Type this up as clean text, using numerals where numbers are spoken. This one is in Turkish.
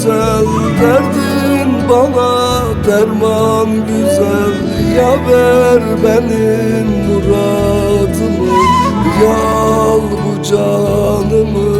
güzel, derdin bana derman güzel. Ya ver benim muradımı, ya al bu canımı,